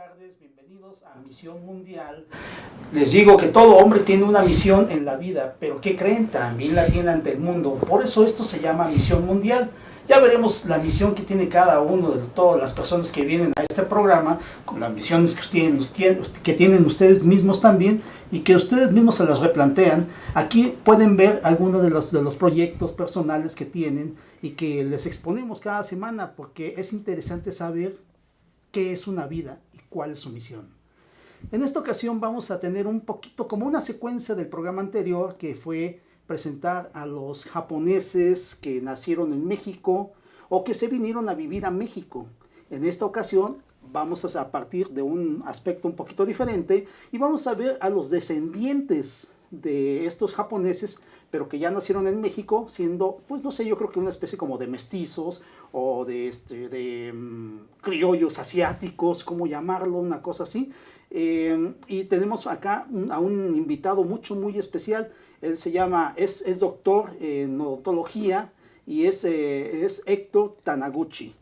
tardes, bienvenidos a Misión Mundial. Les digo que todo hombre tiene una misión en la vida, pero ¿qué creen? También la tiene ante el mundo. Por eso esto se llama Misión Mundial. Ya veremos la misión que tiene cada uno de todas las personas que vienen a este programa, con las misiones que tienen ustedes mismos también, y que ustedes mismos se las replantean. Aquí pueden ver algunos de los proyectos personales que tienen y que les exponemos cada semana, porque es interesante saber qué es una vida y cuál es su misión. En esta ocasión vamos a tener un poquito como una secuencia del programa anterior, que fue presentar a los japoneses que nacieron en México o que se vinieron a vivir a México. En esta ocasión vamos a partir de un aspecto un poquito diferente y vamos a ver a los descendientes de estos japoneses, pero que ya nacieron en México, siendo, pues no sé, yo creo que una especie como de mestizos o de criollos asiáticos, ¿cómo llamarlo? Una cosa así. Y tenemos acá a un invitado muy especial. Él es doctor en odontología y es Héctor Tanamachi,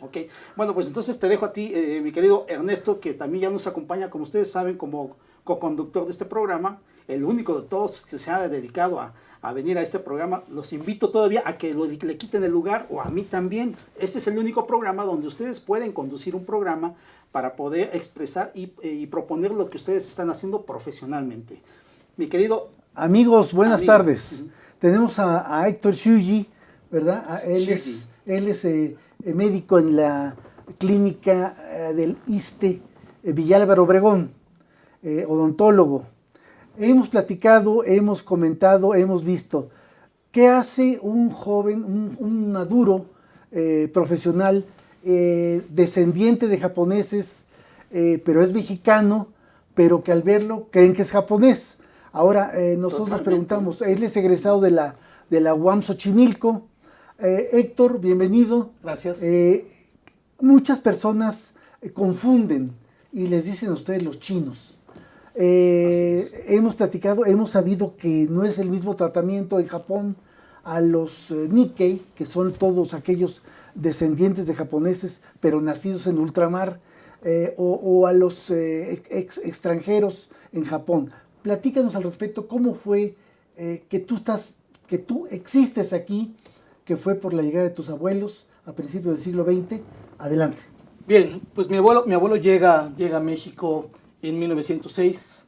ok. Bueno, pues entonces te dejo a ti, mi querido Ernesto, que también ya nos acompaña, como ustedes saben, como co-conductor de este programa, el único de todos que se ha dedicado a venir a este programa. Los invito todavía a que le quiten el lugar, o a mí también. Este es el único programa donde ustedes pueden conducir un programa para poder expresar y proponer lo que ustedes están haciendo profesionalmente. Mi querido... Amigos, buenas tardes. Tenemos a Héctor Shuji, ¿verdad? Él es médico en la clínica del ISSSTE Villalba Obregón, odontólogo. Hemos platicado, hemos comentado, hemos visto qué hace un joven, un maduro profesional, descendiente de japoneses, pero es mexicano, pero que al verlo creen que es japonés. Ahora nosotros nos preguntamos, él es egresado de la UAM Xochimilco. Héctor, bienvenido. Gracias. Muchas personas confunden y les dicen a ustedes los chinos. Hemos platicado, hemos sabido que no es el mismo tratamiento en Japón a los Nikkei, que son todos aquellos descendientes de japoneses, pero nacidos en ultramar, o a los extranjeros en Japón. Platícanos al respecto, ¿cómo fue que tú existes aquí, que fue por la llegada de tus abuelos a principios del siglo XX? Adelante. Bien, pues mi abuelo llega a México en 1906,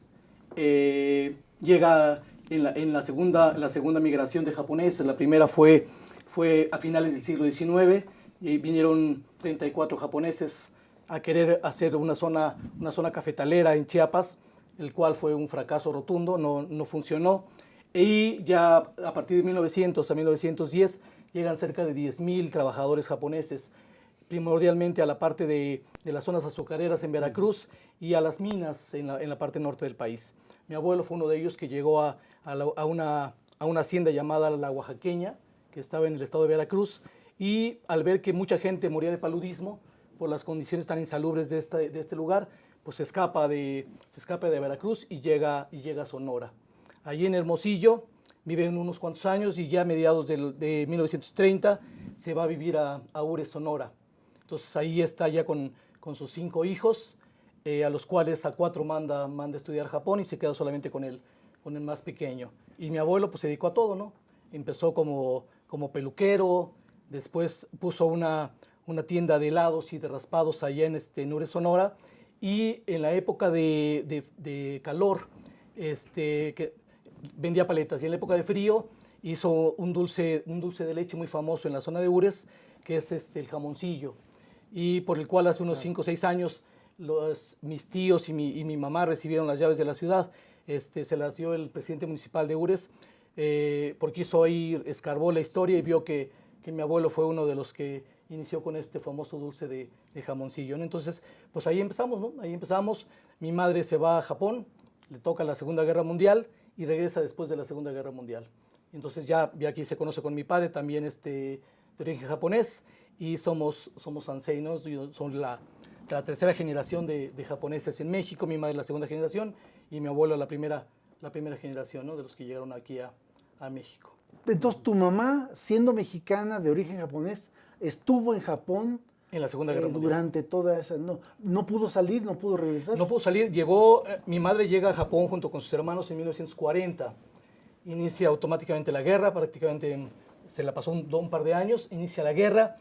llega en la segunda migración de japoneses. La primera fue a finales del siglo XIX, y vinieron 34 japoneses a querer hacer una zona cafetalera en Chiapas, el cual fue un fracaso rotundo, no funcionó. Y ya a partir de 1900 a 1910 llegan cerca de 10,000 trabajadores japoneses, primordialmente a la parte de las zonas azucareras en Veracruz y a las minas en la parte norte del país. Mi abuelo fue uno de ellos que llegó a una hacienda llamada La Oaxaqueña, que estaba en el estado de Veracruz, y al ver que mucha gente moría de paludismo por las condiciones tan insalubres de este lugar, pues se escapa de Veracruz y llega a Sonora. Allí en Hermosillo viven unos cuantos años y ya a mediados de 1930 se va a vivir a Ures, Sonora. Entonces ahí está ya con sus 5 hijos, a los cuales a 4 manda a estudiar Japón, y se queda solamente con el más pequeño. Y mi abuelo pues se dedicó a todo, ¿no? Empezó como peluquero, después puso una tienda de helados y de raspados allá en Ures, Sonora, y en la época de calor que vendía paletas, y en la época de frío hizo un dulce de leche muy famoso en la zona de Ures, que es el jamoncillo, y por el cual hace unos 5 o 6 años mis tíos y mi mamá recibieron las llaves de la ciudad. Se las dio el presidente municipal de Ures, porque escarbó la historia y vio que mi abuelo fue uno de los que inició con este famoso dulce de jamoncillo, ¿no? Entonces, pues ahí empezamos, ¿no? Ahí empezamos. Mi madre se va a Japón, le toca la Segunda Guerra Mundial y regresa después de la Segunda Guerra Mundial. Entonces ya aquí se conoce con mi padre, también de origen japonés, y somos Sansei, ¿no? Son la tercera generación de japoneses en México. Mi madre la segunda generación y mi abuelo la primera generación, ¿no? De los que llegaron aquí a México. Entonces, tu mamá, siendo mexicana de origen japonés, estuvo en Japón En la Segunda Guerra Mundial. durante toda esa... No pudo salir, no pudo regresar. No pudo salir, mi madre llega a Japón junto con sus hermanos en 1940. Inicia automáticamente la guerra, prácticamente se la pasó un par de años, inicia la guerra.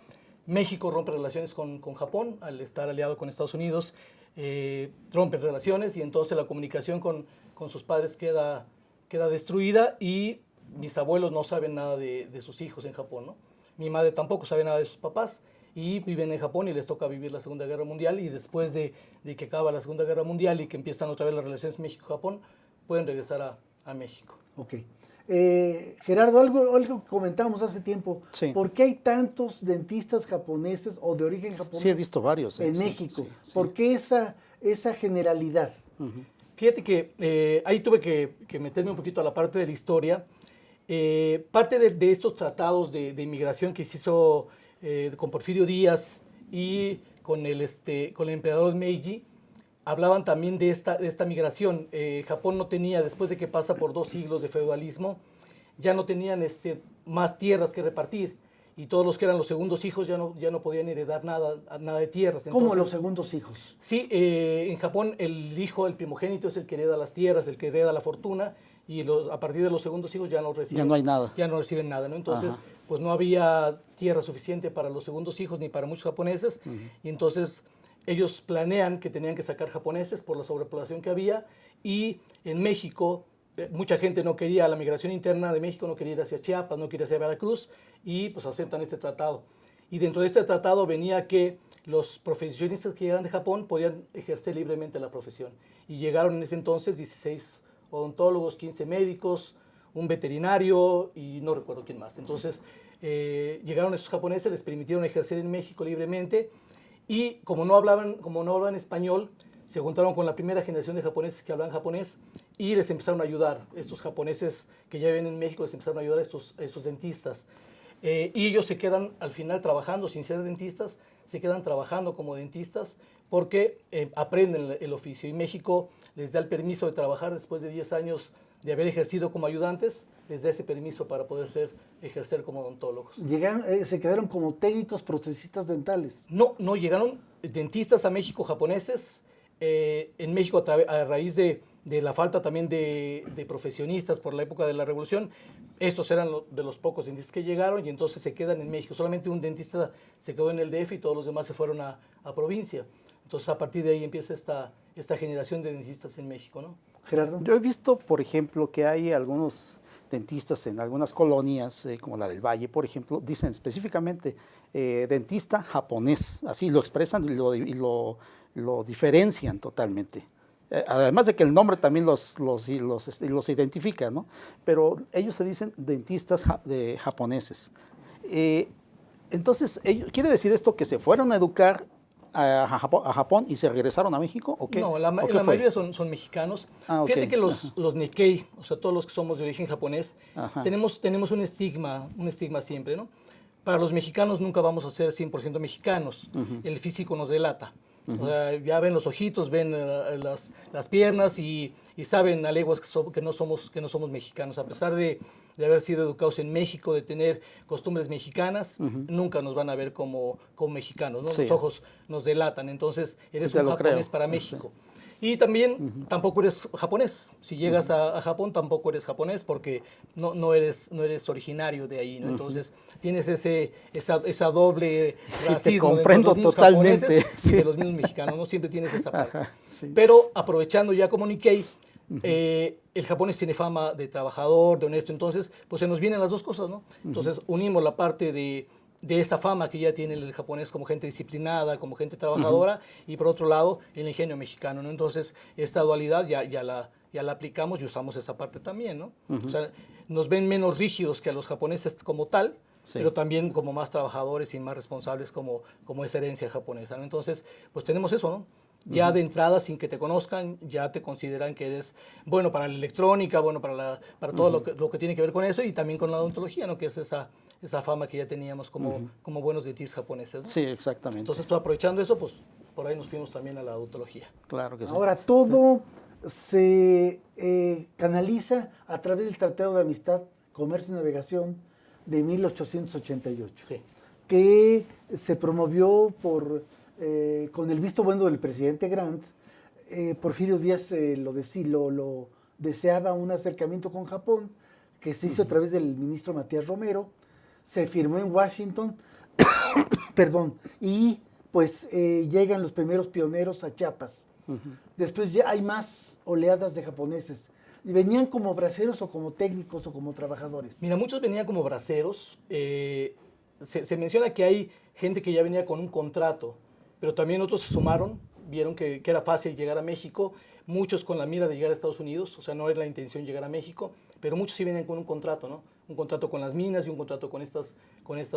México rompe relaciones con Japón, al estar aliado con Estados Unidos, rompe relaciones y entonces la comunicación con sus padres queda destruida y mis abuelos no saben nada de sus hijos en Japón, ¿no? Mi madre tampoco sabe nada de sus papás y viven en Japón y les toca vivir la Segunda Guerra Mundial y después de que acaba la Segunda Guerra Mundial y que empiezan otra vez las relaciones México-Japón, pueden regresar a México. Ok. Gerardo, algo que comentábamos hace tiempo. Sí. ¿Por qué hay tantos dentistas japoneses o de origen japonés Sí, he visto varios. en Sí, México? sí. ¿Por qué esa generalidad? Fíjate que ahí tuve que meterme un poquito a la parte de la historia. Parte de estos tratados de inmigración que se hizo con Porfirio Díaz y con el emperador Meiji, hablaban también de esta migración. Japón no tenía, después de que pasa por 2 siglos de feudalismo, ya no tenían más tierras que repartir. Y todos los que eran los segundos hijos ya no podían heredar nada de tierras. ¿Cómo Entonces, los segundos hijos? Sí, en Japón el hijo, el primogénito es el que hereda las tierras, el que hereda la fortuna, y a partir de los segundos hijos ya no reciben. Ya no hay nada. Ya no reciben nada, ¿no? Entonces, Ajá. pues no había tierra suficiente para los segundos hijos ni para muchos japoneses, y entonces ellos planean que tenían que sacar japoneses por la sobrepoblación que había, y en México mucha gente no quería, la migración interna de México no quería ir hacia Chiapas, no quería ir hacia Veracruz, y pues aceptan este tratado. Y dentro de este tratado venía que los profesionistas que llegaran de Japón podían ejercer libremente la profesión. Y llegaron en ese entonces 16 odontólogos, 15 médicos, un veterinario y no recuerdo quién más. Entonces llegaron esos japoneses, les permitieron ejercer en México libremente y como no hablaban español, se juntaron con la primera generación de japoneses que hablaban japonés y les empezaron a ayudar. Estos japoneses que ya viven en México les empezaron a ayudar a estos dentistas. Y ellos se quedan al final trabajando, sin ser dentistas, se quedan trabajando como dentistas porque aprenden el oficio. Y México les da el permiso de trabajar después de 10 años de haber ejercido como ayudantes, les da ese permiso para poder ejercer como odontólogos. Se quedaron como técnicos procecistas dentales. No, llegaron dentistas a México japoneses. En México, a raíz de la falta también de profesionistas por la época de la Revolución, estos eran de los pocos dentistas que llegaron y entonces se quedan en México. Solamente un dentista se quedó en el DF y todos los demás se fueron a provincia. Entonces, a partir de ahí empieza esta generación de dentistas en México, ¿no? Gerardo. Yo he visto, por ejemplo, que hay algunos dentistas en algunas colonias, como la del Valle, por ejemplo, dicen específicamente dentista japonés, así lo expresan y lo diferencian totalmente. Además de que el nombre también los identifica, ¿no? Pero ellos se dicen dentistas japoneses. Entonces, ¿quiere decir esto que se fueron a educar a Japón y se regresaron a México? ¿O qué? No, la mayoría son mexicanos. Ah, okay. Fíjate que los Nikkei, o sea, todos los que somos de origen japonés, tenemos un estigma siempre, ¿no? Para los mexicanos nunca vamos a ser 100% mexicanos. El físico nos delata. O sea, ya ven los ojitos, ven las piernas y saben a leguas que no somos mexicanos. A pesar de haber sido educados en México, de tener costumbres mexicanas, nunca nos van a ver como mexicanos, ¿no? Sí. Los ojos nos delatan. Entonces, eres un japonés para México. Sí. Y también tampoco eres japonés. Si llegas a Japón, tampoco eres japonés porque no eres originario de ahí, ¿no? Entonces, tienes esa doble racismo de los mismos japoneses y de los mismos mexicanos, ¿no? Siempre tienes esa parte. Sí. Pero aprovechando ya como Nikkei, el japonés tiene fama de trabajador, de honesto, entonces pues se nos vienen las dos cosas, ¿no? Entonces unimos la parte de esa fama que ya tiene el japonés como gente disciplinada, como gente trabajadora, y por otro lado el ingenio mexicano, ¿no? Entonces esta dualidad ya la aplicamos y usamos esa parte también, ¿no? O sea, nos ven menos rígidos que a los japoneses como tal, sí, pero también como más trabajadores y más responsables como esa herencia japonesa, ¿no? Entonces pues tenemos eso, ¿no? Ya de entrada, sin que te conozcan, ya te consideran que eres bueno para la electrónica, bueno para todo lo que tiene que ver con eso y también con la odontología, ¿no? Que es esa fama que ya teníamos como buenos dentistas japoneses, ¿no? Sí, exactamente. Entonces, pues, aprovechando eso, pues por ahí nos fuimos también a la odontología. Claro que sí. Ahora, todo se canaliza a través del Tratado de Amistad Comercio y Navegación de 1888, Sí. que se promovió con el visto bueno del presidente Grant. Porfirio Díaz lo deseaba un acercamiento con Japón, que se hizo a través del ministro Matías Romero, se firmó en Washington, perdón, y pues llegan los primeros pioneros a Chiapas. Después ya hay más oleadas de japoneses. ¿Y venían como braceros o como técnicos o como trabajadores? Mira, muchos venían como braceros. Se menciona que hay gente que ya venía con un contrato, pero también otros se sumaron, vieron que era fácil llegar a México, muchos con la mira de llegar a Estados Unidos, o sea, no era la intención llegar a México, pero muchos sí venían con un contrato, ¿no? Un contrato con las minas y un contrato con estas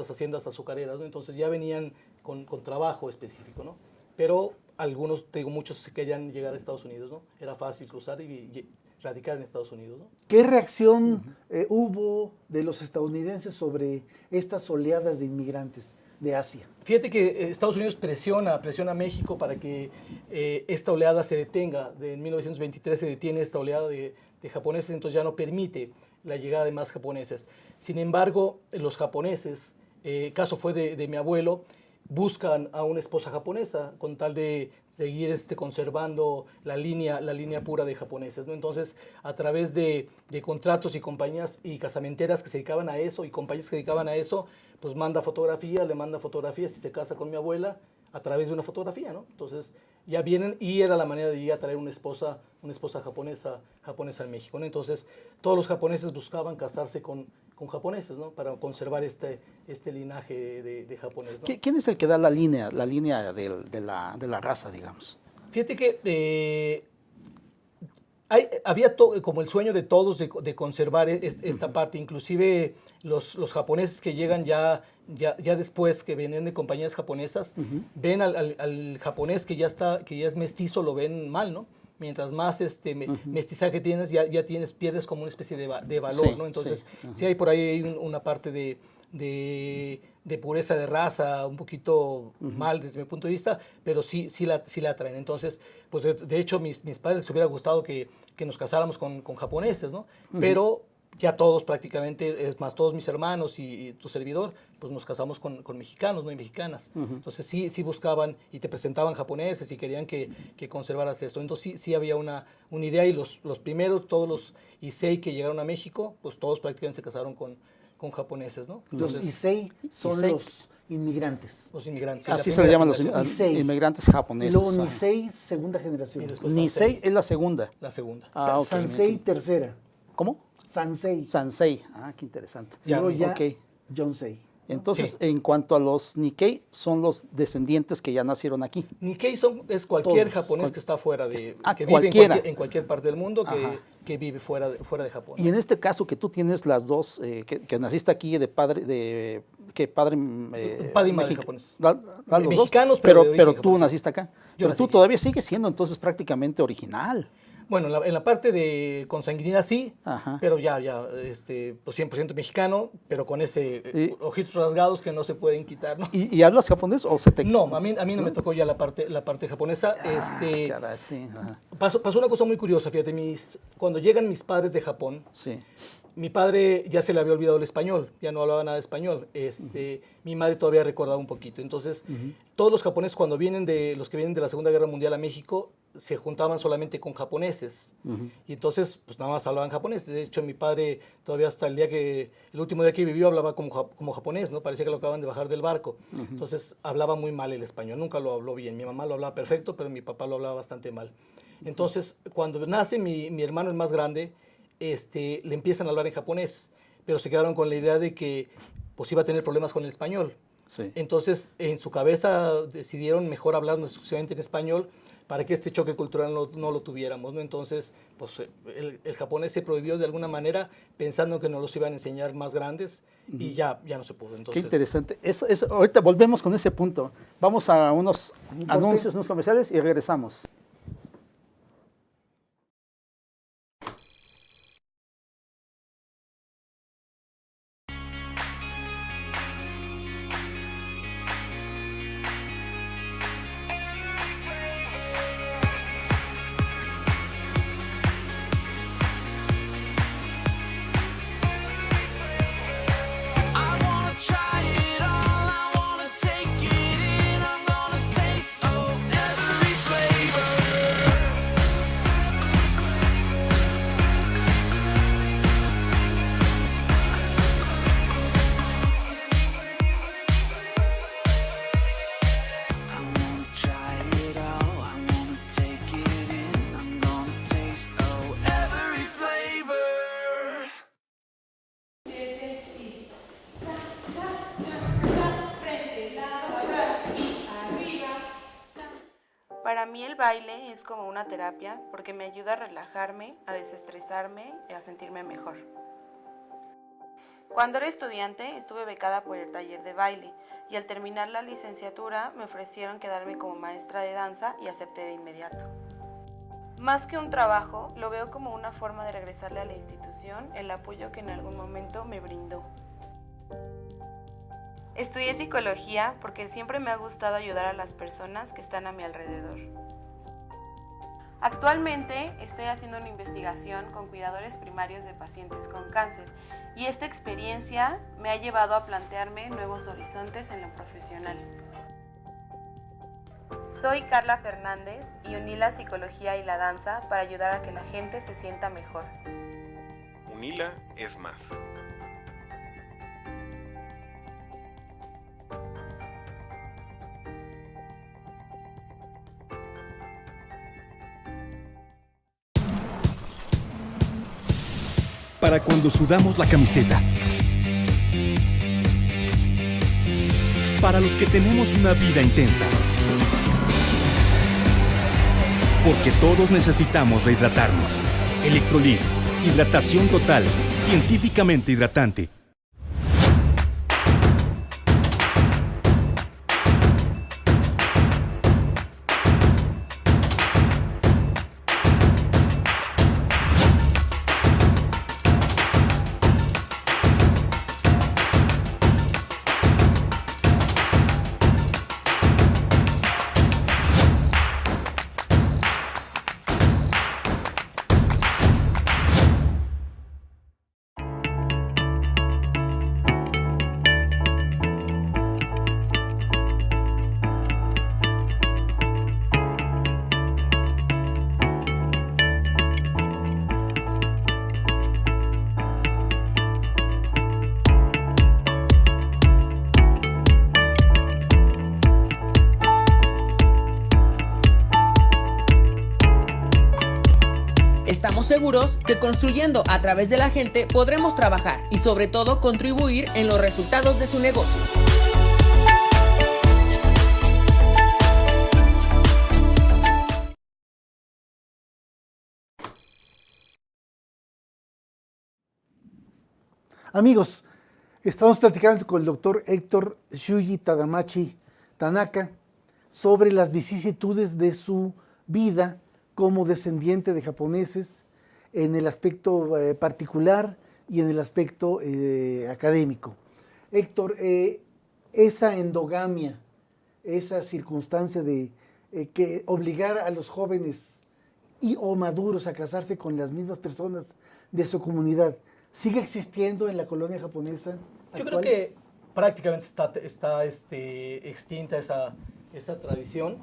haciendas azucareras, ¿no? Entonces ya venían con trabajo específico, ¿no? Pero algunos, te digo, muchos se querían llegar a Estados Unidos, ¿no? Era fácil cruzar y radicar en Estados Unidos, ¿no? ¿Qué reacción hubo de los estadounidenses sobre estas oleadas de inmigrantes de Asia? Fíjate que Estados Unidos presiona a México para que esta oleada se detenga. En 1923 se detiene esta oleada de japoneses, entonces ya no permite la llegada de más japoneses. Sin embargo, los japoneses, caso fue de mi abuelo, buscan a una esposa japonesa con tal de seguir conservando la línea pura de japoneses, ¿no? Entonces, a través de contratos y compañías y casamenteras que se dedicaban a eso y compañías que se dedicaban a eso, pues le manda fotografías y se casa con mi abuela a través de una fotografía, ¿no? Entonces, ya vienen y era la manera de ir a traer una esposa japonesa en México, ¿no? Entonces, todos los japoneses buscaban casarse con japoneses, ¿no? Para conservar este linaje de japonés, ¿no? ¿Quién es el que da la línea de la raza, digamos? Fíjate que había como el sueño de todos de conservar esta parte, inclusive los japoneses que llegan ya después, que vienen de compañías japonesas, ven al japonés que ya es mestizo, lo ven mal, ¿no? Mientras más mestizaje tienes, pierdes como una especie de valor, Sí, ¿no? Entonces, sí, sí hay por ahí una parte de pureza de raza, un poquito mal desde mi punto de vista, pero sí la traen. Entonces, pues de hecho, mis padres les hubiera gustado que nos casáramos con japoneses, ¿no? Pero ya todos prácticamente, es más, todos mis hermanos y tu servidor, pues nos casamos con mexicanos, ¿no? Y mexicanas. Entonces sí buscaban y te presentaban japoneses y querían que conservaras esto. Entonces sí había una idea, y los primeros, todos los Issei que llegaron a México, pues todos prácticamente se casaron con japoneses, ¿no? Los Entonces, Issei son Issei. los inmigrantes. los inmigrantes. Así la se le primera llaman los generación. Issei. inmigrantes Y japoneses. luego Nisei, segunda generación. Y después Nisei es la segunda. la segunda. Ah, ok. Sansei, tercera. ¿Cómo? Sansei. Sansei. Ah, qué interesante. Ya, Luego ya ok. Yonsei. Entonces, Sí. en cuanto a los Nikkei, son los descendientes que ya nacieron aquí. Nikkei es cualquier Todos. japonés que está fuera de... Ah, que vive cualquiera. en cualquier parte del mundo Ajá. que vive fuera de Japón. Y en este caso que tú tienes las dos, que naciste aquí de padre, padre Padre y madre mexi- japonés. los Mexicanos, dos, pero de origen pero tú japonés. naciste acá. Pero nací tú aquí. todavía sigues siendo entonces prácticamente original. Bueno, en la parte de consanguinidad sí, Ajá. pero pues 100% mexicano, pero con ese Y- ojitos rasgados que no se pueden quitar, ¿no? ¿Y hablas japonés o se te...? No, a mí no me tocó ya la parte japonesa. Caray, sí, ajá. Pasó una cosa muy curiosa, fíjate, cuando llegan mis padres de Japón, Sí. mi padre ya se le había olvidado el español, ya no hablaba nada de español. Mi madre todavía recordaba un poquito. Entonces, todos los japoneses cuando los que vienen de la Segunda Guerra Mundial a México, se juntaban solamente con japoneses. Y entonces, pues nada más hablaban japonés. De hecho, mi padre todavía hasta el último día que vivió hablaba como japonés, ¿no? Parecía que lo acaban de bajar del barco. Entonces, hablaba muy mal el español, nunca lo habló bien. Mi mamá lo hablaba perfecto, pero mi papá lo hablaba bastante mal. Entonces, cuando nace mi hermano el más grande, le empiezan a hablar en japonés, pero se quedaron con la idea de que pues iba a tener problemas con el español. Sí. Entonces, en su cabeza decidieron mejor hablarnos exclusivamente en español para que este choque cultural no lo tuviéramos, ¿no? Entonces, pues el japonés se prohibió de alguna manera pensando que nos los iban a enseñar más grandes y ya no se pudo. Qué Entonces, interesante. Ahorita volvemos con ese punto. Vamos a unos corte. anuncios, unos comerciales y regresamos. Para mí el baile es como una terapia porque me ayuda a relajarme, a desestresarme y a sentirme mejor. Cuando era estudiante estuve becada por el taller de baile y al terminar la licenciatura me ofrecieron quedarme como maestra de danza y acepté de inmediato. Más que un trabajo, lo veo como una forma de regresarle a la institución el apoyo que en algún momento me brindó. Estudié psicología porque siempre me ha gustado ayudar a las personas que están a mi alrededor. Actualmente estoy haciendo una investigación con cuidadores primarios de pacientes con cáncer y esta experiencia me ha llevado a plantearme nuevos horizontes en lo profesional. Soy Carla Fernández y uní la psicología y la danza para ayudar a que la gente se sienta mejor. Unila es más. Para cuando sudamos la camiseta. Para los que tenemos una vida intensa. Porque todos necesitamos rehidratarnos. Electrolit, hidratación total, científicamente hidratante. Estamos seguros que construyendo a través de la gente podremos trabajar y sobre todo contribuir en los resultados de su negocio. Amigos, estamos platicando con el doctor Héctor Shuji Tadamachi Tanaka sobre las vicisitudes de su vida como descendiente de japoneses en el aspecto particular y en el aspecto académico. Héctor, esa endogamia, esa circunstancia de que obligar a los jóvenes y o maduros a casarse con las mismas personas de su comunidad, ¿sigue existiendo en la colonia japonesa actual? Yo creo que prácticamente está extinta esa tradición.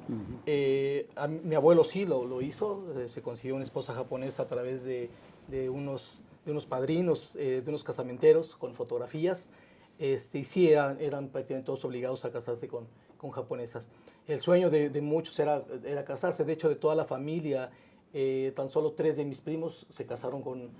Mi abuelo sí lo hizo, se consiguió una esposa japonesa a través de unos padrinos, de unos casamenteros con fotografías, y sí eran prácticamente todos obligados a casarse con japonesas. El sueño de muchos era casarse, de hecho de toda la familia, tan solo 3 de mis primos se casaron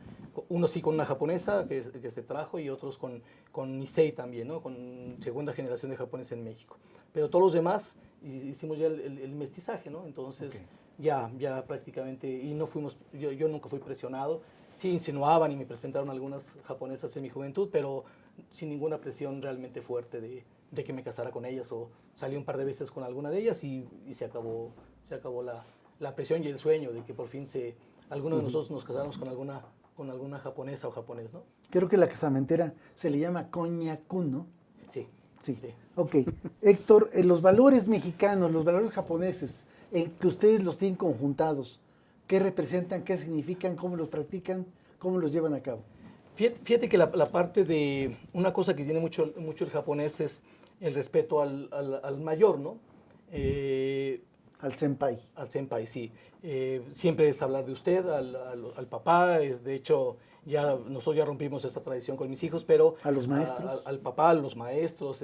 uno sí con una japonesa que se trajo y otros con Nisei también, ¿no? Con segunda generación de japoneses en México. Pero todos los demás hicimos ya el mestizaje, ¿no? Entonces ya prácticamente, y no fuimos, yo nunca fui presionado. Sí insinuaban y me presentaron algunas japonesas en mi juventud, pero sin ninguna presión realmente fuerte de que me casara con ellas, o salí un par de veces con alguna de ellas y se acabó la presión y el sueño de que por fin alguno de nosotros nos casáramos con alguna japonesa o japonés, ¿no? Creo que la casamentera se le llama konya-kun, ¿no? Sí. Sí. Ok. Héctor, los valores mexicanos, los valores japoneses, que ustedes los tienen conjuntados, ¿qué representan, qué significan, cómo los practican, cómo los llevan a cabo? Fíjate que la parte de una cosa que tiene mucho el japonés es el respeto al mayor, ¿no? Al senpai. Al senpai, sí. Siempre es hablar de usted, al papá. De hecho, nosotros ya rompimos esta tradición con mis hijos, pero... ¿A los maestros? Al papá, a los maestros,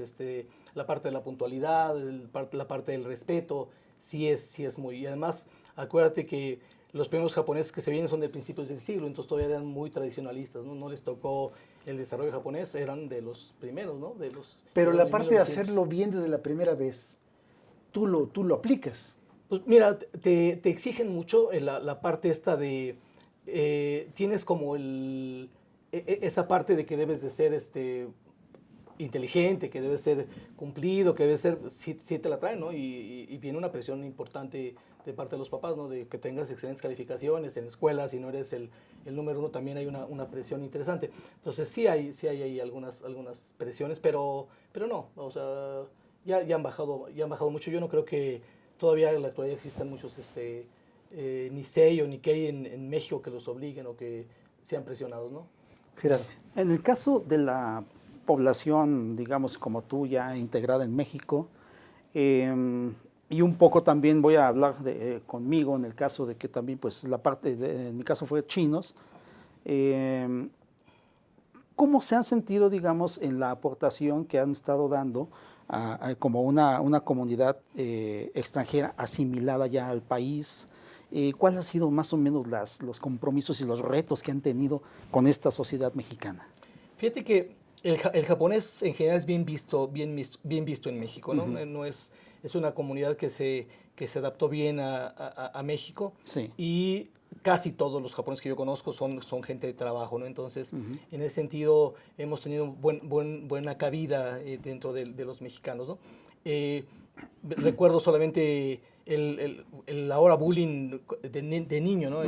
la parte de la puntualidad, la parte del respeto, sí es muy... Y además, acuérdate que los primeros japoneses que se vienen son de principios del siglo, entonces todavía eran muy tradicionalistas, ¿no? No les tocó el desarrollo japonés, eran de los primeros, ¿no? Pero la parte de hacerlo bien desde la primera vez, tú lo aplicas. Pues mira, te exigen mucho la parte esta de, tienes como esa parte de que debes de ser inteligente, que debes ser cumplido, que debes ser, sí te la traen, ¿no? Y viene una presión importante de parte de los papás, ¿no? De que tengas excelentes calificaciones en escuelas, si no eres el número uno, también hay una presión interesante. Entonces sí hay ahí algunas presiones, pero no, o sea, ya han bajado mucho. Yo no creo que todavía en la actualidad existan muchos ni SEI o ni KEI en México que los obliguen o que sean presionados, ¿no? Gerardo. En el caso de la población, digamos, como tú, ya integrada en México, y un poco también voy a hablar conmigo en el caso de que también, pues, en mi caso fue chinos, ¿cómo se han sentido, digamos, en la aportación que han estado dando como una comunidad extranjera asimilada ya al país? ¿Cuáles han sido más o menos los compromisos y los retos que han tenido con esta sociedad mexicana? Fíjate que el japonés en general es bien visto en México, ¿no? No es una comunidad que se adaptó bien a México, Sí. y casi todos los japoneses que yo conozco son gente de trabajo, ¿no? Entonces, en ese sentido, hemos tenido buena cabida dentro de los mexicanos, ¿no? Recuerdo solamente el ahora bullying de niño, ¿no?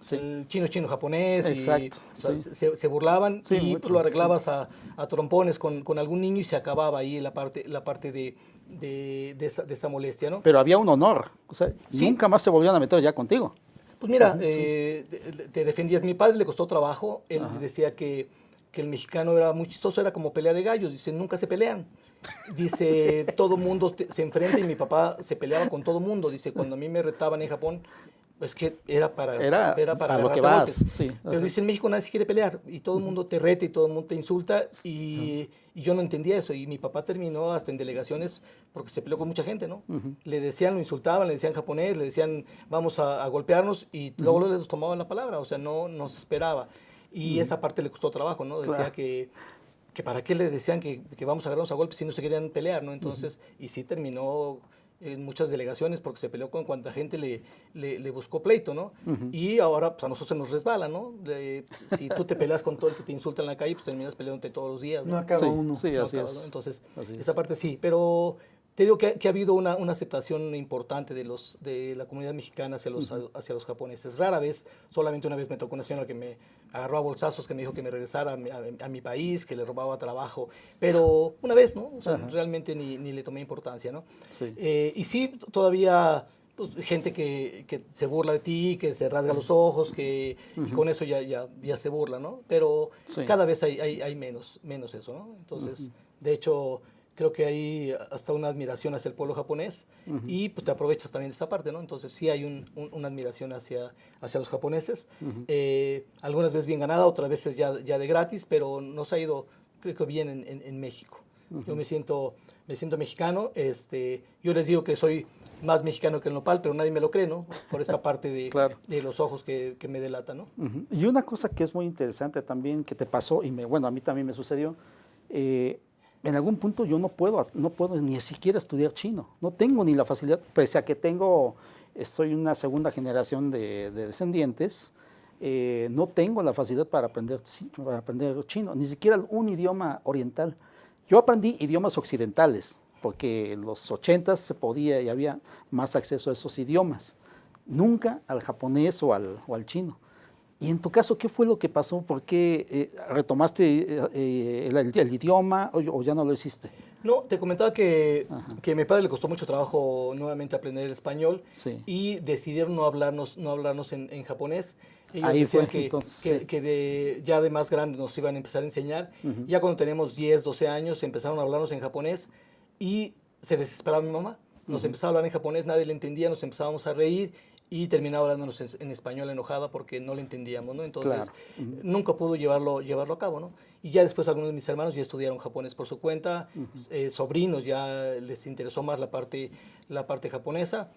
Sí. El chino japonés. Exacto, Y, o sí. sea, se burlaban, Sí, y mucho, pues lo arreglabas a trompones con algún niño y se acababa ahí la parte de esa molestia, ¿no? Pero había un honor, o sea, Sí. nunca más se volvieron a meter ya contigo. Pues mira, Sí. te defendías. Mi padre le costó trabajo. Él decía que el mexicano era muy chistoso, era como pelea de gallos. Dice, nunca se pelean. Dice, todo mundo se enfrenta, y mi papá se peleaba con todo mundo. Dice, cuando a mí me retaban en Japón, es que era para A lo agarrarte que a vas, golpes. sí. Pero dice, en México nadie se quiere pelear, y todo el mundo te reta y todo el mundo te insulta, y yo no entendía eso, y mi papá terminó hasta en delegaciones porque se peleó con mucha gente, ¿no? Le decían, lo insultaban, le decían japonés, le decían vamos a golpearnos, y luego les tomaban la palabra, o sea, no se esperaba. Y esa parte le costó trabajo, ¿no? Decía Claro. que para qué le decían que vamos a agarrarnos a golpes si no se querían pelear, ¿no? Entonces, y sí terminó en muchas delegaciones porque se peleó con cuanta gente le buscó pleito, ¿no? Y ahora pues, a nosotros se nos resbala, ¿no? Si tú te peleas con todo el que te insulta en la calle, pues terminas peleándote todos los días, ¿no? No acaba Sí, uno. sí, No así acabas, es. ¿no? Entonces, Así es. esa parte sí, pero te digo que ha habido una aceptación importante de la comunidad mexicana hacia los japoneses. Rara vez, solamente una vez me tocó una señora que me agarró a bolsazos, que me dijo que me regresara a mi país, que le robaba trabajo, pero una vez, ¿no? O sea, realmente ni le tomé importancia, ¿no? Sí. Y sí, todavía pues, gente que se burla de ti, que se rasga los ojos, y con eso ya se burla, ¿no? Pero Sí. cada vez hay menos eso, ¿no? Entonces, de hecho, creo que hay hasta una admiración hacia el pueblo japonés, y pues te aprovechas también de esa parte, ¿no? Entonces sí hay una admiración hacia los japoneses, algunas veces bien ganada, otras veces ya de gratis, pero nos ha ido, creo que bien en México. Yo me siento mexicano, yo les digo que soy más mexicano que el nopal, pero nadie me lo cree, ¿no? Por esa parte de, Claro. de los ojos que me delatan, ¿no? Y una cosa que es muy interesante también que te pasó, y bueno, a mí también me sucedió, en algún punto yo no puedo ni siquiera estudiar chino, no tengo ni la facilidad, pese a que soy una segunda generación de descendientes, no tengo la facilidad para aprender chino, ni siquiera un idioma oriental. Yo aprendí idiomas occidentales, porque en los 80s se podía y había más acceso a esos idiomas, nunca al japonés o al chino. Y en tu caso, ¿qué fue lo que pasó? ¿Por qué retomaste el idioma o ya no lo hiciste? No, te comentaba que a mi padre le costó mucho trabajo nuevamente aprender el español, Sí. y decidieron no hablarnos en japonés. Ellos Ahí decían fue, entonces, ya de más grandes nos iban a empezar a enseñar. Ya cuando tenemos 10, 12 años empezaron a hablarnos en japonés, y se desesperaba mi mamá. Nos empezaba a hablar en japonés, nadie le entendía, nos empezábamos a reír, y terminaba hablándonos en español enojada porque no le entendíamos, ¿no? Entonces, Claro. nunca pudo llevarlo a cabo, ¿no? Y ya después algunos de mis hermanos ya estudiaron japonés por su cuenta, sobrinos ya les interesó más la parte japonesa,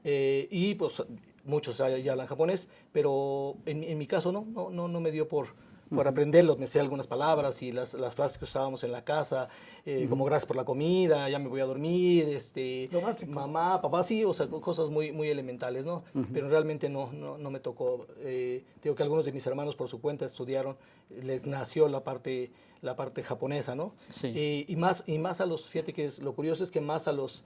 y pues muchos ya hablan japonés, pero en mi caso no me dio por por aprenderlo. Me sé algunas palabras y las frases que usábamos en la casa, como gracias por la comida, ya me voy a dormir, Lo básico. mamá, papá, sí, o sea, cosas muy, muy elementales, ¿no? Pero realmente no me tocó. Digo que algunos de mis hermanos por su cuenta estudiaron, les nació la parte japonesa, ¿no? Sí. Y más a los, fíjate que lo curioso es que más a los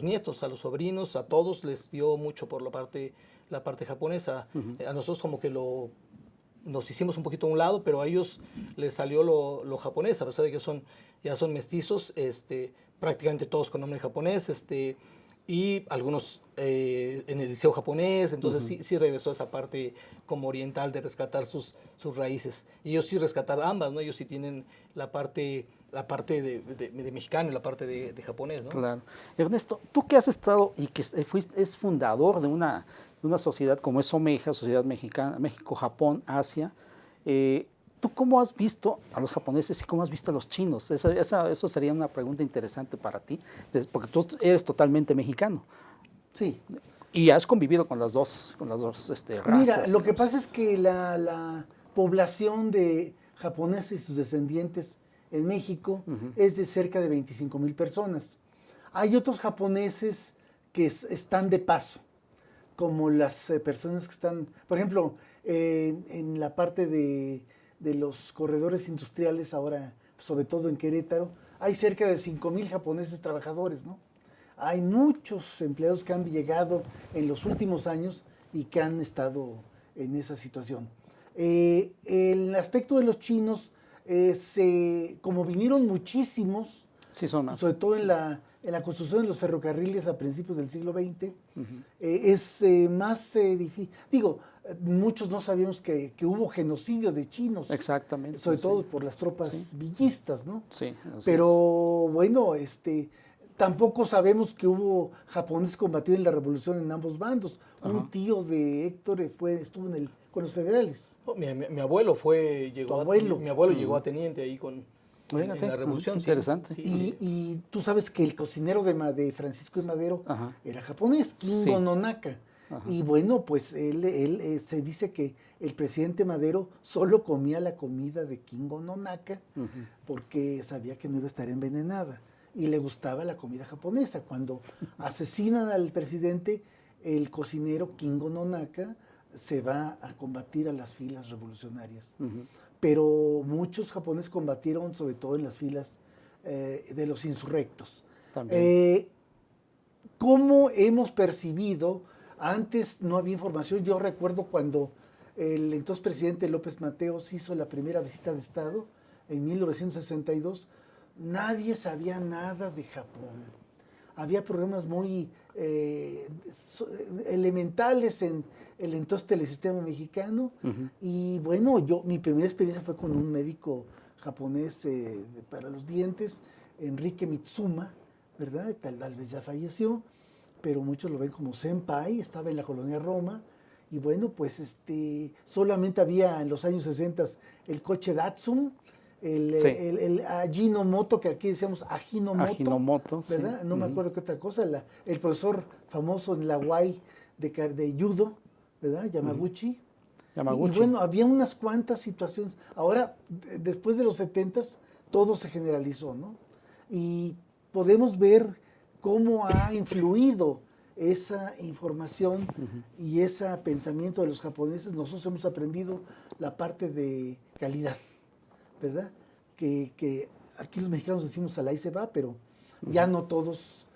nietos, a los sobrinos, a todos les dio mucho por la parte japonesa. A nosotros como que nos hicimos un poquito a un lado, pero a ellos les salió lo japonés, a pesar de que ya son mestizos, prácticamente todos con nombre japonés, y algunos en el liceo japonés, entonces sí regresó esa parte como oriental de rescatar sus raíces. Y ellos sí rescatar ambas, ¿no? Ellos sí tienen la parte de mexicano y la parte de japonés, ¿no? Claro. Ernesto, tú que has estado y que es fundador de una sociedad como es OMEJA, Sociedad Mexicana, México, Japón, Asia, ¿tú cómo has visto a los japoneses y cómo has visto a los chinos? Eso sería una pregunta interesante para ti, porque tú eres totalmente mexicano. Sí. Y has convivido con las dos razas. Mira, lo que pasa es que la población de japoneses y sus descendientes en México es de cerca de 25,000 personas. Hay otros japoneses que están de paso, como las personas que están, por ejemplo, en la parte de los corredores industriales ahora, sobre todo en Querétaro, hay cerca de 5,000 japoneses trabajadores, ¿no? Hay muchos empleados que han llegado en los últimos años y que han estado en esa situación. El aspecto de los chinos, como vinieron muchísimos, Sí, son más. sobre todo Sí. en la construcción de los ferrocarriles a principios del siglo XX, es más difícil. Digo, muchos no sabíamos que hubo genocidios de chinos. Exactamente. Sobre sí. todo por las tropas villistas, ¿no? Sí, así Pero bueno, tampoco sabemos que hubo japoneses combatidos en la revolución en ambos bandos. Un tío de Héctor estuvo con los federales. Oh, mi abuelo llegó a teniente ahí en la revolución. Interesante. Sí. Y tú sabes que el cocinero de Francisco de Madero era japonés, Kingo Nonaka. Y bueno, pues él se dice que el presidente Madero solo comía la comida de Kingo Nonaka porque sabía que no iba a estar envenenada y le gustaba la comida japonesa. Cuando asesinan al presidente, el cocinero Kingo Nonaka se va a combatir a las filas revolucionarias. Pero muchos japoneses combatieron sobre todo en las filas de los insurrectos. También. ¿Cómo hemos percibido? Antes no había información. Yo recuerdo cuando el entonces presidente López Mateos hizo la primera visita de Estado en 1962, nadie sabía nada de Japón. Había programas muy elementales en el entonces Telesistema Mexicano. Y bueno, mi primera experiencia fue con un médico japonés para los dientes, Enrique Mitsuma, ¿verdad? Tal vez ya falleció, pero muchos lo ven como senpai, estaba en la colonia Roma. Y bueno, pues solamente había en los años 60 el coche Datsun, el Ajinomoto, que aquí decíamos Ajinomoto, ¿verdad? Sí. No me acuerdo qué otra cosa. El profesor famoso en la UAI de judo, ¿verdad? Yamaguchi. Y bueno, había unas cuantas situaciones. Ahora, después de los 70s, todo se generalizó, ¿no? Y podemos ver cómo ha influido esa información y ese pensamiento de los japoneses. Nosotros hemos aprendido la parte de calidad, ¿verdad? Que aquí los mexicanos decimos al ahí se va, pero ya no todos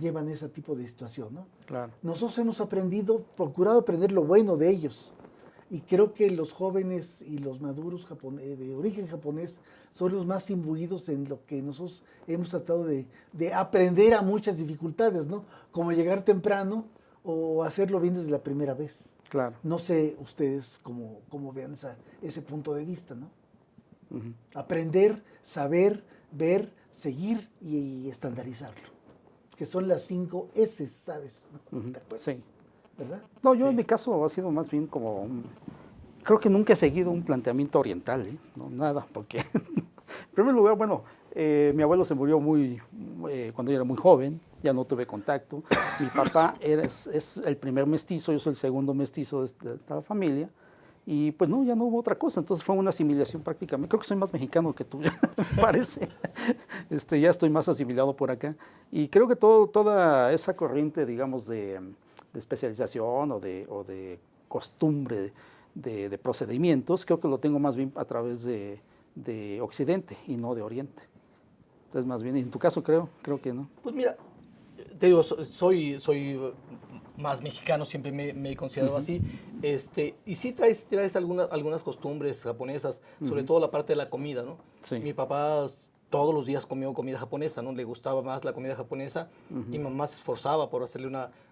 llevan ese tipo de situación, ¿no? Claro. Nosotros hemos procurado aprender lo bueno de ellos. Y creo que los jóvenes y los maduros de origen japonés son los más imbuidos en lo que nosotros hemos tratado de aprender a muchas dificultades, ¿no? Como llegar temprano o hacerlo bien desde la primera vez. Claro. No sé ustedes cómo vean ese punto de vista, ¿no? Aprender, saber, ver, seguir y estandarizarlo. Que son las 5 S, ¿sabes? ¿Te acuerdas? Sí. ¿Verdad? No, yo en mi caso ha sido más bien como creo que nunca he seguido un planteamiento oriental, no, nada, porque en primer lugar, bueno, mi abuelo se murió cuando yo era muy joven, ya no tuve contacto. Mi papá es el primer mestizo, yo soy el segundo mestizo de esta familia, Y pues no, ya no hubo otra cosa, entonces fue una asimilación prácticamente. Creo que soy más mexicano que tú, me parece. Ya estoy más asimilado por acá. Y creo que toda esa corriente, digamos, de especialización o de costumbre de procedimientos, creo que lo tengo más bien a través de Occidente y no de Oriente. Entonces, más bien, en tu caso creo que no. Pues mira, te digo, soy más mexicano, siempre me he considerado así. Y sí traes algunas costumbres japonesas, sobre todo la parte de la comida, ¿no? Sí. Mi papá todos los días comió comida japonesa, ¿no? Le gustaba más la comida japonesa. Mi mamá se esforzaba por hacerle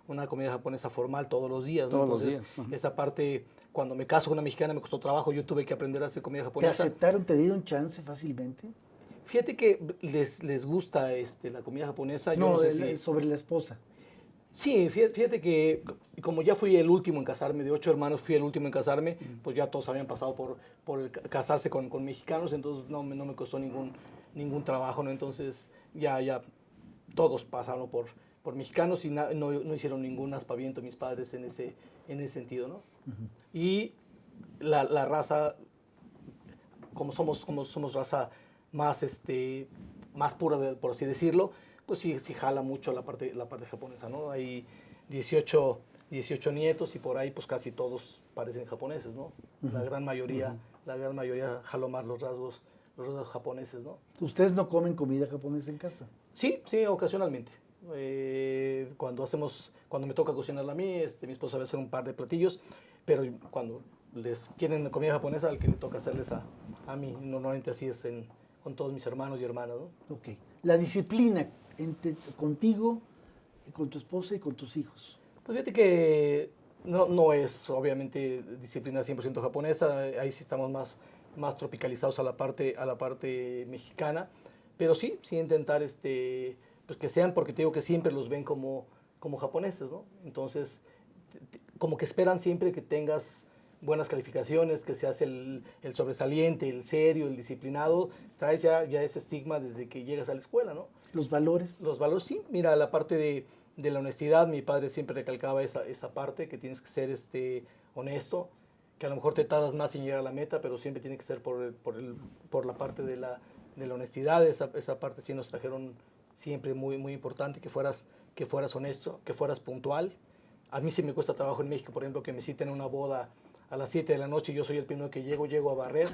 una comida japonesa formal todos los días, ¿no? Todos los Entonces, días. esa parte, cuando me caso con una mexicana me costó trabajo, yo tuve que aprender a hacer comida ¿Te japonesa. aceptaron, te dieron chance fácilmente? Fíjate que les gusta la comida japonesa. Yo No, no sé si... sobre la esposa. Sí, fíjate que como ya fui el último en casarme, de 8 hermanos fui el último en casarme, pues ya todos habían pasado por casarse con mexicanos, entonces no me costó ningún trabajo, ¿no? Entonces ya todos pasaron por mexicanos y no hicieron ningún aspaviento mis padres en ese sentido, ¿no? Y la raza, como somos raza más pura, por así decirlo, pues sí jala mucho la parte japonesa, ¿no? Hay 18 nietos y por ahí pues casi todos parecen japoneses, ¿no? La gran mayoría jaló más los rasgos japoneses, ¿no? ¿Ustedes no comen comida japonesa en casa? Sí, ocasionalmente. Cuando me toca cocinarla a mí, mi esposa va a hacer un par de platillos, pero cuando les quieren comida japonesa, al que le toca hacerles a mí. Normalmente así es con todos mis hermanos y hermanas, ¿no? Ok. La disciplina contigo, con tu esposa y con tus hijos. Pues fíjate que no es obviamente disciplina 100% japonesa, ahí sí estamos más tropicalizados a la parte mexicana, pero sí intentar pues que sean, porque te digo que siempre los ven como japoneses, ¿no? Entonces, como que esperan siempre que tengas buenas calificaciones, que seas el sobresaliente, el serio, el disciplinado, traes ya ese estigma desde que llegas a la escuela, ¿no? ¿Los valores? Los valores, sí. Mira, la parte de la honestidad, mi padre siempre recalcaba esa parte, que tienes que ser honesto, que a lo mejor te tardas más en llegar a la meta, pero siempre tiene que ser por la parte de la honestidad. Esa parte sí nos trajeron siempre muy, muy importante, que fueras honesto, que fueras puntual. A mí sí me cuesta trabajo en México, por ejemplo, que me citen en una boda a las 7 de la noche y yo soy el primero que llego a barrer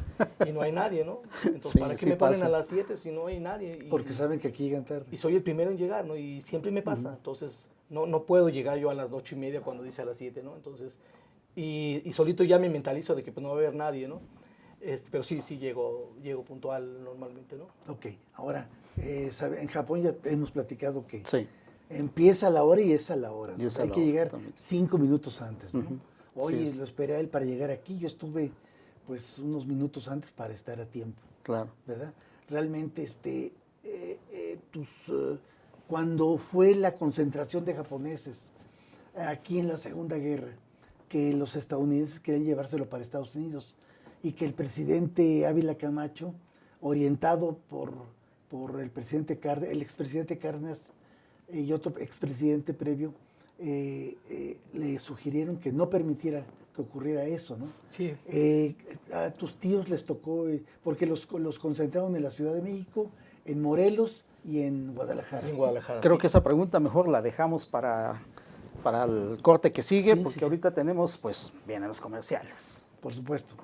y no hay nadie, ¿no? Entonces, Sí, ¿para qué sí me ponen pasa. a las 7 si no hay nadie? Porque saben que aquí llegan tarde. Y soy el primero en llegar, ¿no? Y siempre me pasa. Entonces, no puedo llegar yo a las 8:30 cuando dice a las 7, ¿no? Entonces, y solito ya me mentalizo de que pues, no va a haber nadie, ¿no? Pero sí llego puntual normalmente, ¿no? Ok, ahora, en Japón ya hemos platicado que Sí. empieza la hora y es a la hora, ¿no? Y es a Hay la que hora llegar también. 5 minutos antes, ¿no? Ujú. Oye, Sí, lo esperé a él para llegar aquí, yo estuve pues unos minutos antes para estar a tiempo, Claro. ¿verdad? Realmente, cuando fue la concentración de japoneses aquí en la Segunda Guerra, que los estadounidenses querían llevárselo para Estados Unidos y que el presidente Ávila Camacho, orientado por el expresidente Cárdenas y otro expresidente previo, le sugirieron que no permitiera que ocurriera eso, ¿no? Sí. A tus tíos les tocó, porque los concentraron en la Ciudad de México, en Morelos y en Guadalajara. En Guadalajara. Creo sí. que esa pregunta mejor la dejamos para el corte que sigue, Sí, porque sí. ahorita tenemos, pues, vienen los comerciales. Por supuesto.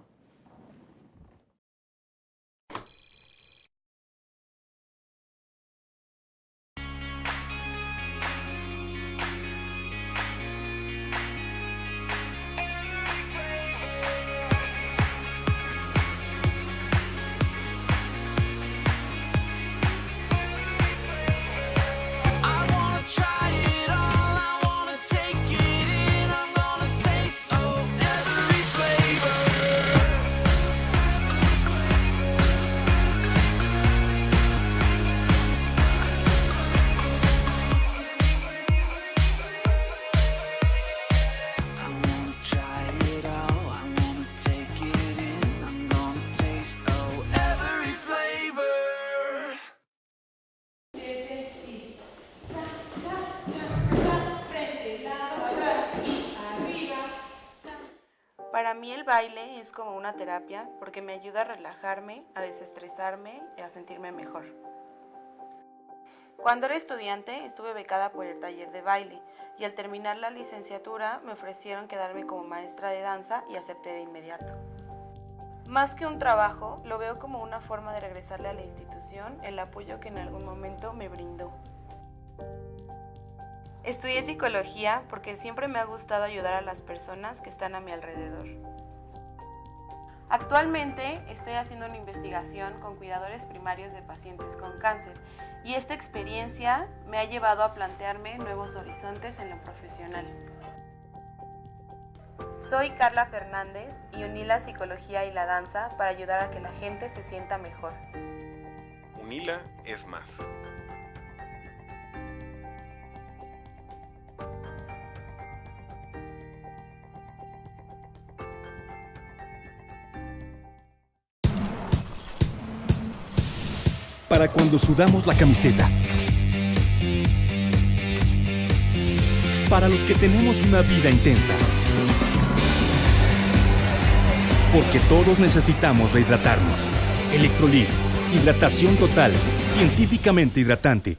I wanna try it all, I wanna take it in, I'm gonna taste every flavor. I wanna try it all, I wanna take it in, I'm gonna taste every flavor. Para mí el baile es como una terapia porque me ayuda a relajarme, a desestresarme y a sentirme mejor. Cuando era estudiante estuve becada por el taller de baile y al terminar la licenciatura me ofrecieron quedarme como maestra de danza y acepté de inmediato. Más que un trabajo, lo veo como una forma de regresarle a la institución el apoyo que en algún momento me brindó. Estudié psicología porque siempre me ha gustado ayudar a las personas que están a mi alrededor. Actualmente estoy haciendo una investigación con cuidadores primarios de pacientes con cáncer y esta experiencia me ha llevado a plantearme nuevos horizontes en lo profesional. Soy Carla Fernández y uní la psicología y la danza para ayudar a que la gente se sienta mejor. Unila es más. Para cuando sudamos la camiseta. Para los que tenemos una vida intensa. Porque todos necesitamos rehidratarnos. Electrolit, hidratación total, científicamente hidratante.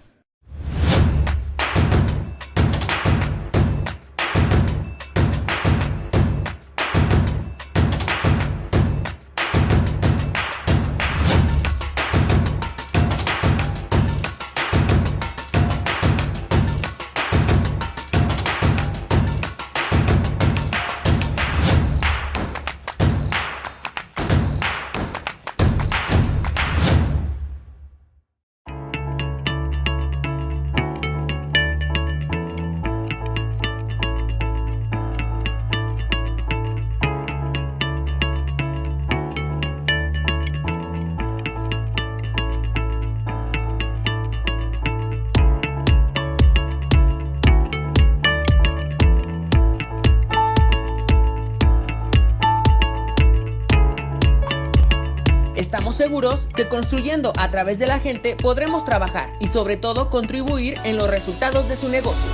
Estamos seguros que construyendo a través de la gente podremos trabajar y sobre todo contribuir en los resultados de su negocio.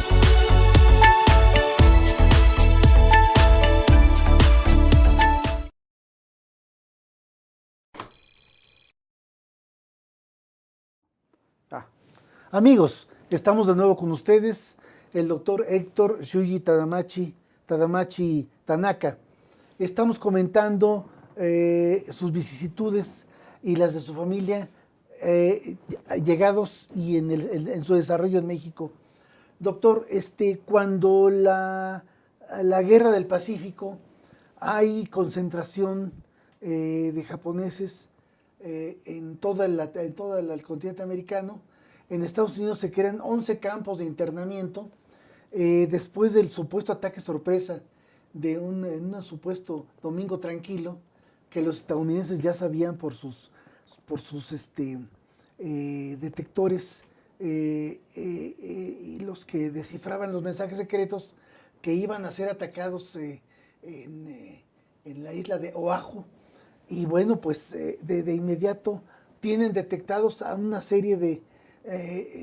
Amigos, estamos de nuevo con ustedes, el doctor Héctor Shuji Tadamachi Tanaka. Estamos comentando sus vicisitudes y las de su familia, llegados y en su desarrollo en México. Doctor, cuando la guerra del Pacífico hay concentración de japoneses en todo el continente americano. En Estados Unidos se crean 11 campos de internamiento después del supuesto ataque sorpresa de un supuesto domingo tranquilo que los estadounidenses ya sabían por sus detectores y los que descifraban los mensajes secretos que iban a ser atacados en la isla de Oahu. Y bueno, pues de inmediato tienen detectados a una serie de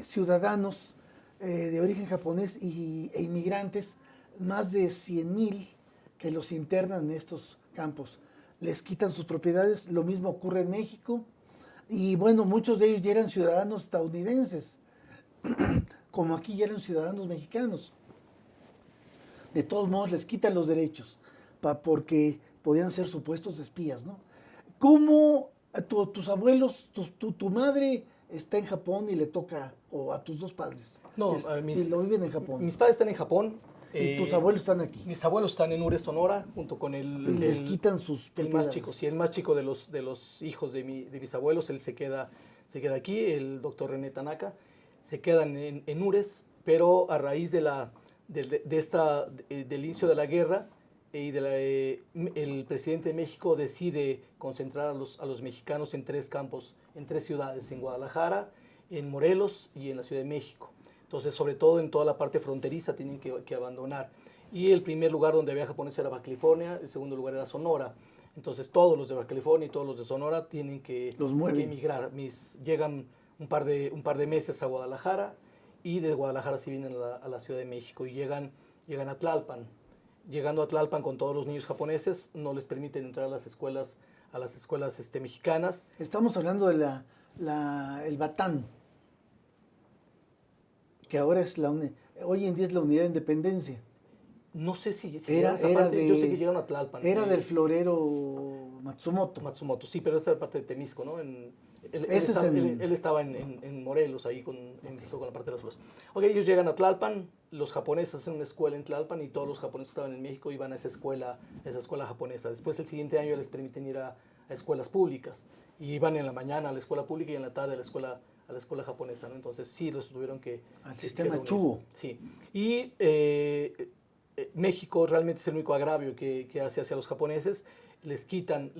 ciudadanos de origen japonés e inmigrantes, más de 100,000 que los internan en estos campos. Les quitan sus propiedades, lo mismo ocurre en México, y bueno, muchos de ellos ya eran ciudadanos estadounidenses, como aquí ya eran ciudadanos mexicanos. De todos modos les quitan los derechos, porque podían ser supuestos espías, ¿no? ¿Cómo tus abuelos, tu madre está en Japón y le toca, o a tus dos padres? No, y lo viven en Japón. Mis padres están en Japón. ¿Y tus abuelos están aquí? Mis abuelos están en Ures, Sonora, junto con Y les quitan sus propiedades. más chico. Sí, el más chico de los hijos de mis abuelos, él se queda aquí, el doctor René Tanaka, se quedan en Ures, pero a raíz del inicio de la guerra y el presidente de México decide concentrar a los mexicanos en 3 campos, en 3 ciudades, en Guadalajara, en Morelos y en la Ciudad de México. Entonces, sobre todo en toda la parte fronteriza tienen que abandonar. Y el primer lugar donde había japoneses era Baja California, el segundo lugar era Sonora. Entonces, todos los de Baja California y todos los de Sonora tienen que emigrar. Llegan un par de meses a Guadalajara y de Guadalajara sí vienen a la Ciudad de México y llegan a Tlalpan. llegando a Tlalpan con todos los niños japoneses, no les permiten entrar a las escuelas mexicanas. Estamos hablando de el Batán, que ahora es hoy en día es la Unidad de Independencia. No sé si Era, llegaron a esa era parte, yo sé que llegaron a Tlalpan. Era del florero Matsumoto. Matsumoto, sí, pero esa era parte de Temisco, ¿no? Él Ese es él estaba en Morelos, ahí empezó con la parte de las flores. Ok, ellos llegan a Tlalpan, los japoneses hacen una escuela en Tlalpan y todos los japoneses que estaban en México iban a esa escuela japonesa. Después, el siguiente año, les permiten ir a escuelas públicas. Y iban en la mañana a la escuela pública y en la tarde a la escuela japonesa, ¿no? Entonces, sí, los tuvieron que... Al sistema reunir. Chugo. Sí. Y México realmente es el único agravio que hace hacia los japoneses. Les quitan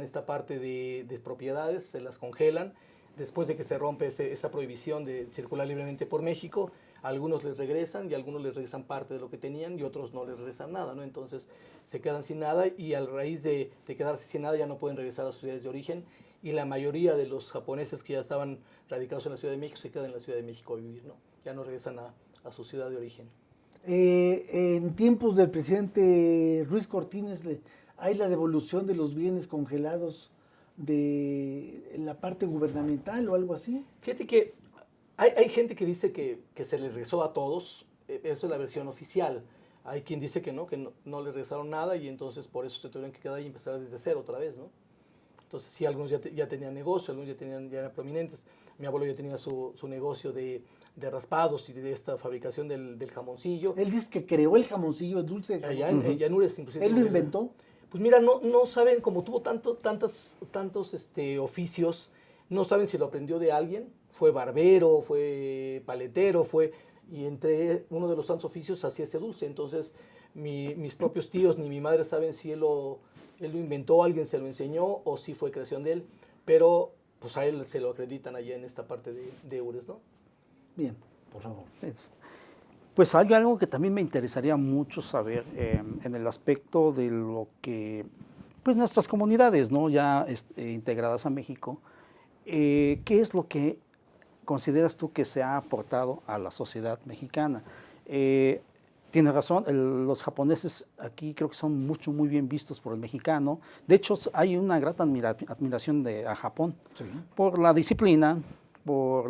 esta parte de propiedades, se las congelan. Después de que se rompe esa prohibición de circular libremente por México, a algunos les regresan y a algunos les regresan parte de lo que tenían y otros no les regresan nada, ¿no? Entonces se quedan sin nada y a raíz de quedarse sin nada ya no pueden regresar a sus ciudades de origen y la mayoría de los japoneses que ya estaban radicados en la Ciudad de México se quedan en la Ciudad de México a vivir, ¿no? Ya no regresan a su ciudad de origen. En tiempos del presidente Ruiz Cortines hay la devolución de los bienes congelados de la parte gubernamental o algo así. Fíjate que hay gente que dice que se les regresó a todos, eso es la versión oficial. Hay quien dice que no les regresaron nada y entonces por eso se tuvieron que quedar y empezar desde cero otra vez, ¿no? Entonces sí, algunos ya tenían negocio, algunos ya eran prominentes. Mi abuelo ya tenía su negocio de raspados y de esta fabricación del jamoncillo. Él dice que creó el jamoncillo, el dulce de Allá jamoncillo. en Llanures, inclusive. ¿Él lo inventó? Pues mira, no saben, como tuvo tantos oficios, no saben si lo aprendió de alguien. Fue barbero, fue paletero, y entre uno de los tantos oficios hacía ese dulce. Entonces, mis propios tíos ni mi madre saben si él lo inventó, alguien se lo enseñó o si fue creación de él, pero pues a él se lo acreditan allá en esta parte de Eures, ¿no? Bien, por favor. Pues hay algo que también me interesaría mucho saber en el aspecto de lo que, pues nuestras comunidades, ¿no? Ya integradas a México, ¿qué es lo que consideras tú que se ha aportado a la sociedad mexicana? Tienes razón, los japoneses aquí creo que son muy bien vistos por el mexicano. De hecho, hay una gran admiración a Japón por la disciplina, por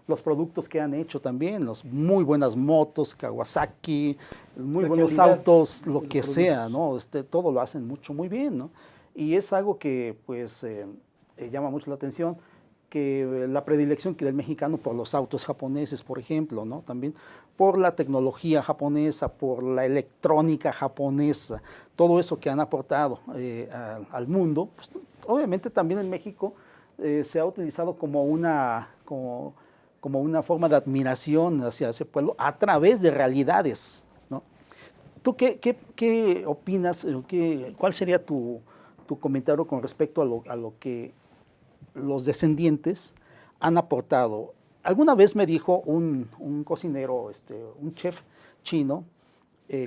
los productos que han hecho también, los muy buenas motos, Kawasaki, muy buenos autos, lo que sea, ¿no? Todo lo hacen muy bien, ¿no? Y es algo que pues llama mucho la atención, que la predilección del mexicano por los autos japoneses, por ejemplo, ¿no? También por la tecnología japonesa, por la electrónica japonesa, todo eso que han aportado al mundo, pues, obviamente también en México se ha utilizado como una forma de admiración hacia ese pueblo a través de realidades, ¿no? ¿Tú qué opinas? ¿Cuál sería tu comentario con respecto a lo que los descendientes han aportado? Alguna vez me dijo un cocinero, un chef chino,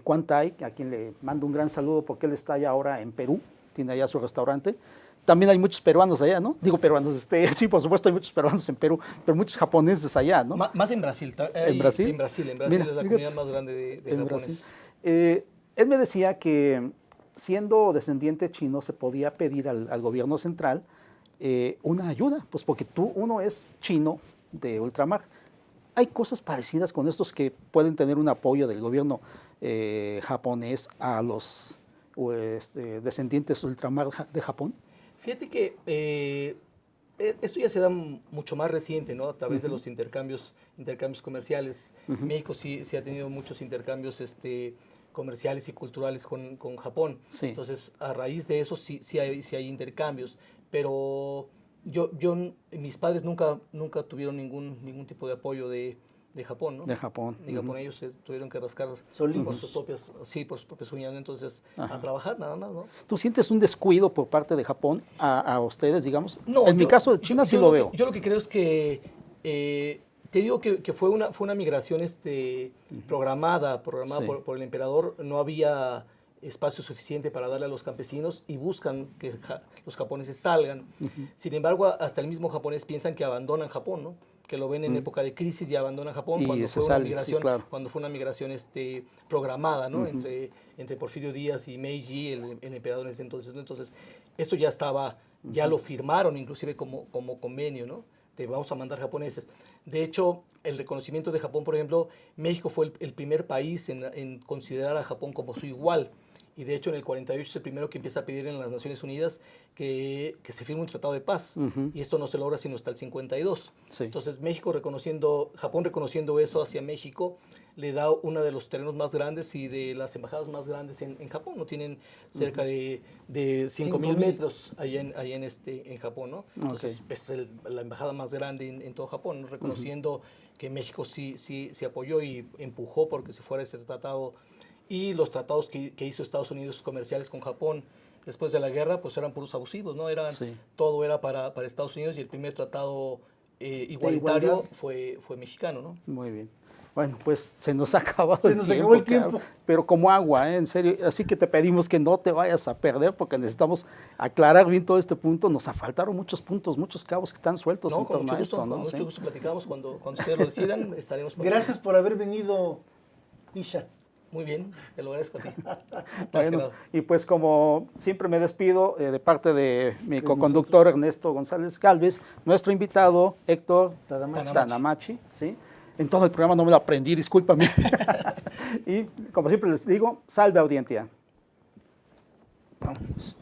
Quan Tai, a quien le mando un gran saludo porque él está allá ahora en Perú, tiene allá su restaurante. También hay muchos peruanos allá, ¿no? Digo peruanos, sí, por supuesto hay muchos peruanos en Perú, pero muchos japoneses allá, ¿no? Más en Brasil. ¿En Brasil? En Brasil Mira, es la comunidad más grande de japoneses. Él me decía que siendo descendiente chino se podía pedir al gobierno central una ayuda, pues porque uno es chino de ultramar. Hay cosas parecidas con estos que pueden tener un apoyo del gobierno japonés a los descendientes ultramar de Japón. Fíjate que esto ya se da mucho más reciente, ¿no? A través de los intercambios comerciales. México sí ha tenido muchos intercambios comerciales y culturales con Japón. Sí. Entonces, a raíz de eso sí hay intercambios. Pero mis padres nunca tuvieron ningún tipo de apoyo de Japón, ¿no? De Japón. De Japón, ellos se tuvieron que rascar Solitos. por sus propias uñas, ¿no? Entonces, a trabajar nada más, ¿no? ¿Tú sientes un descuido por parte de Japón a ustedes, digamos? No, en mi caso de China sí lo veo. Yo lo que creo es que, te digo que fue una migración programada Sí. por el emperador. No había espacio suficiente para darle a los campesinos y buscan que los japoneses salgan. Sin embargo, hasta el mismo japonés piensan que abandonan Japón, ¿no? que lo ven en época de crisis y abandonan Japón Y cuando se fue una sale, sí, migración, claro. cuando fue una migración programada, ¿no? Entre Porfirio Díaz y Meiji, el emperador en ese entonces, ¿no? Entonces, esto ya estaba, ya lo firmaron inclusive como convenio, ¿no? De vamos a mandar japoneses. De hecho, el reconocimiento de Japón, por ejemplo, México fue el primer país en considerar a Japón como su igual. Y de hecho, en el 48 es el primero que empieza a pedir en las Naciones Unidas que se firme un tratado de paz. Y esto no se logra sino hasta el 52. Sí. Entonces, Japón reconociendo eso hacia México, le da uno de los terrenos más grandes y de las embajadas más grandes en Japón. No tienen cerca de 5.000 metros allá en Japón, ¿no? Entonces, es la embajada más grande en todo Japón, ¿no? Reconociendo que México sí apoyó y empujó porque se fuera ese tratado. Y los tratados que hizo Estados Unidos comerciales con Japón después de la guerra, pues eran puros abusivos, ¿no? Todo era para Estados Unidos, y el primer tratado igualitario fue mexicano, ¿no? Muy bien. Bueno, pues se nos ha acabado Se nos acabó el tiempo. Carlos, pero como agua, en serio. Así que te pedimos que no te vayas a perder porque necesitamos aclarar bien todo este punto. Nos faltaron muchos puntos, muchos cabos que están sueltos No, en con torno mucho a gusto, esto, ¿no? con mucho Sí. gusto platicamos cuando ustedes lo decidan, estaremos por Gracias por haber venido, Isha. Muy bien, te lo agradezco a ti. Bueno, y pues como siempre me despido de parte de mi coconductor Ernesto González Galvez, nuestro invitado Héctor Tanamachi, ¿sí? En todo el programa no me lo aprendí, discúlpame. Y como siempre les digo, salve audiencia. Vamos.